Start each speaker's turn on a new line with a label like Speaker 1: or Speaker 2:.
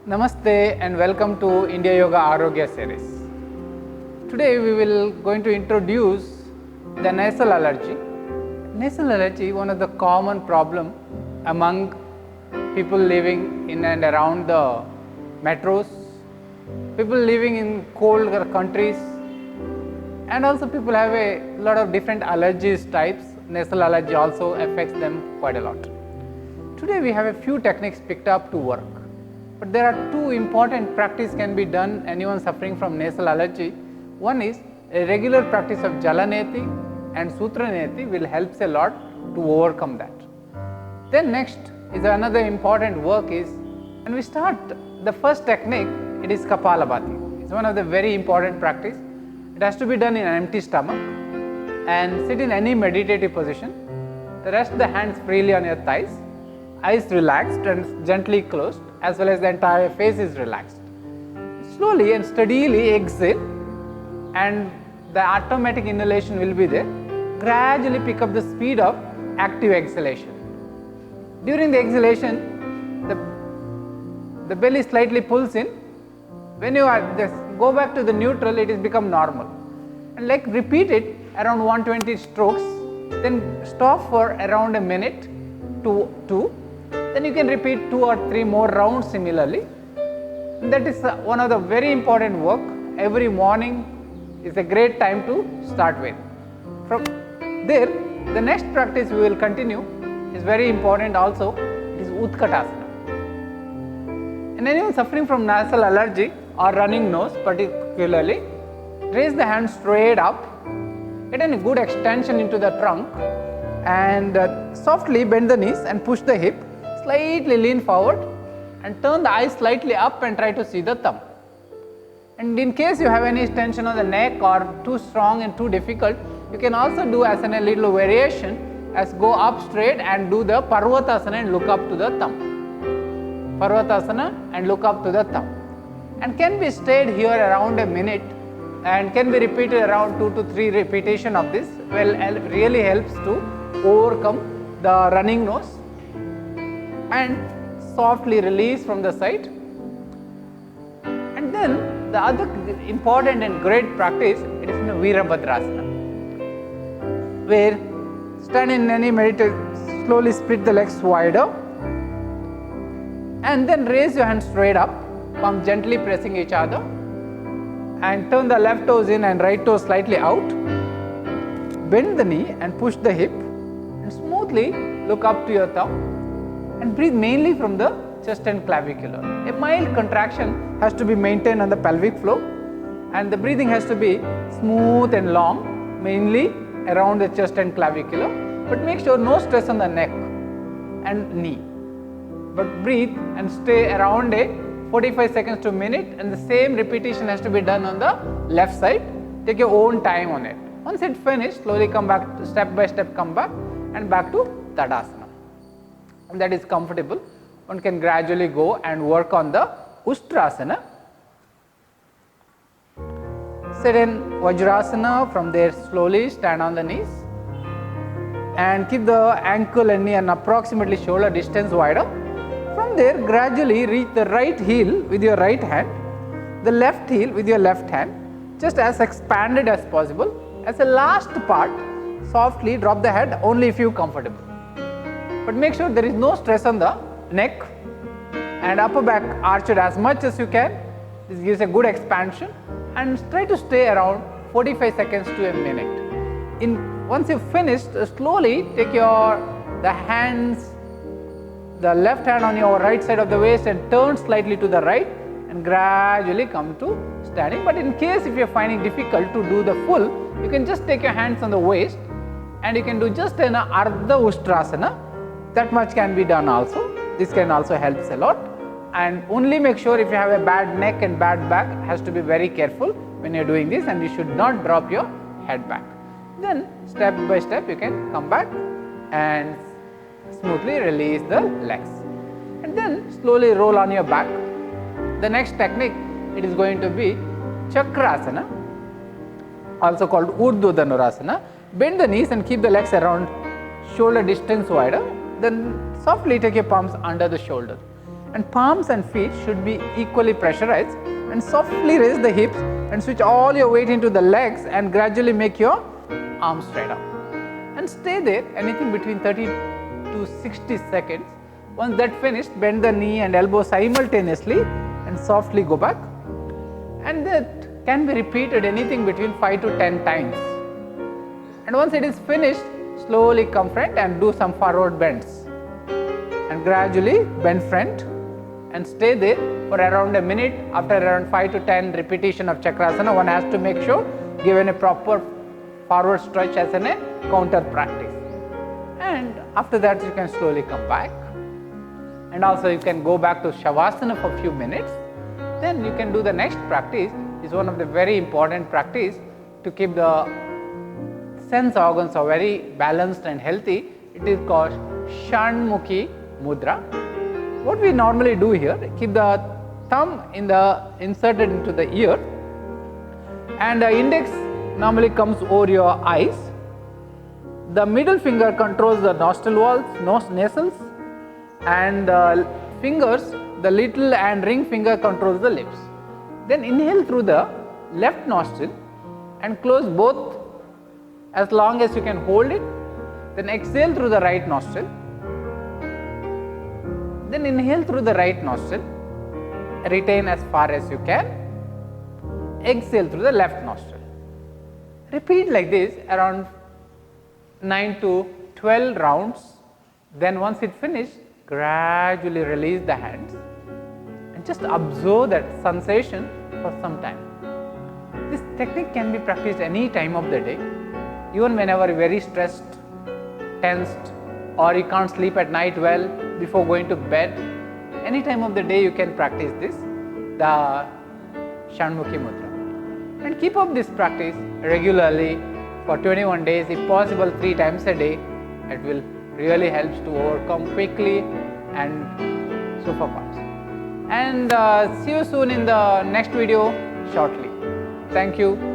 Speaker 1: Namaste and welcome to India Yoga Arogya series. Today we will going to introduce the nasal allergy. Nasal allergy, one of the common problem among people living in and around the metros, people living in cold countries, and also people have a lot of different allergies types. Nasal allergy also affects them quite a lot. Today we have a few techniques picked up to work. But there are two important practice can be done anyone suffering from nasal allergy. One is a regular practice of Jalaneti and Sutraneti will helps a lot to overcome that. Then next is another important work is when we start the first technique, it is Kapalbhanti. It's one of the very important practice. It has to be done in an empty stomach and sit in any meditative position. Rest the hands freely on your thighs, eyes relaxed and gently closed, as well as the entire face is relaxed. Slowly and steadily exhale, and the automatic inhalation will be there. Gradually pick up the speed of active exhalation. During the exhalation, the belly slightly pulls in. When you are just go back to the neutral, it is become normal. And like repeat it around 120 strokes, then stop for around a minute to 2. Then you can repeat 2 or 3 more rounds similarly. And that is one of the very important work. Every morning is a great time to start with. From there, the next practice we will continue is very important also. It is Utkatasana. And anyone suffering from nasal allergy or running nose particularly, raise the hands straight up, get a good extension into the trunk, and softly bend the knees and push the hip. Slightly lean forward and turn the eyes slightly up and try to see the thumb. And in case you have any tension on the neck or too strong and too difficult, you can also do as a little variation as go up straight and do the Parvatasana and look up to the thumb. Parvatasana and look up to the thumb. And can be stayed here around a minute and can be repeated around 2 to 3 repetition of this. Well, really helps to overcome the running nose. And softly release from the side. And then the other important and great practice, it is in the Virbhadrasana, where stand in any meditation, slowly split the legs wider, and then raise your hands straight up, palm gently pressing each other, and turn the left toes in and right toes slightly out. Bend the knee and push the hip, and smoothly look up to your thumb. And breathe mainly from the chest and clavicular. A mild contraction has to be maintained on the pelvic floor, and the breathing has to be smooth and long, mainly around the chest and clavicular, but make sure no stress on the neck and knee. But breathe and stay around a 45 seconds to a minute, and the same repetition has to be done on the left side. Take your own time on it. Once it's finished, slowly come back, step by step come back and back to Tadasana. That is comfortable. One can gradually go and work on the Ustrasana. Sit in Vajrasana. From there slowly stand on the knees and keep the ankle and knee and approximately shoulder distance wider. From there gradually reach the right heel with your right hand, the left heel with your left hand, just as expanded as possible. As a last part, softly drop the head only if you are comfortable. But make sure there is no stress on the neck and upper back arched as much as you can. This gives a good expansion, and try to stay around 45 seconds to a minute. Once you've finished, slowly take the hands, the left hand on your right side of the waist and turn slightly to the right and gradually come to standing. But in case if you're finding difficult to do the full, you can just take your hands on the waist and you can do just an Ardha Ustrasana. That much can be done also. This can also help a lot. And only make sure if you have a bad neck and bad back, has to be very careful when you're doing this, and you should not drop your head back. Then step by step you can come back and smoothly release the legs. And then slowly roll on your back. The next technique, it is going to be Chakrasana, also called Urdhva Dhanurasana. Bend the knees and keep the legs around shoulder distance wider. Then softly take your palms under the shoulder and palms and feet should be equally pressurized, and softly raise the hips and switch all your weight into the legs and gradually make your arms straight out and stay there anything between 30 to 60 seconds. Once that finished, bend the knee and elbow simultaneously and softly go back, and that can be repeated anything between 5 to 10 times. And once it is finished, slowly come front and do some forward bends and gradually bend front and stay there for around a minute. After around 5 to 10 repetition of Chakrasana, one has to make sure given a proper forward stretch as a counter practice, and after that you can slowly come back, and also you can go back to Shavasana for a few minutes. Then you can do the next practice. Is one of the very important practice to keep the sense organs are very balanced and healthy. It is called Shanmukhi Mudra. What we normally do here, keep the thumb inserted into the ear, and the index normally comes over your eyes. The middle finger controls the nostril walls, nasals, and the fingers, the little and ring finger controls the lips. Then inhale through the left nostril and close both as long as you can hold it. Then exhale through the right nostril. Then inhale through the right nostril, retain as far as you can, exhale through the left nostril. Repeat like this around 9 to 12 rounds. Then once it finished, gradually release the hands and just observe that sensation for some time. This technique can be practiced any time of the day, even whenever you are very stressed, tensed, or you can't sleep at night well before going to bed. Any time of the day you can practice this, the Shanmukhi Mudra, and keep up this practice regularly for 21 days, if possible 3 times a day. It will really helps to overcome quickly and super fast. And see you soon in the next video shortly. Thank you.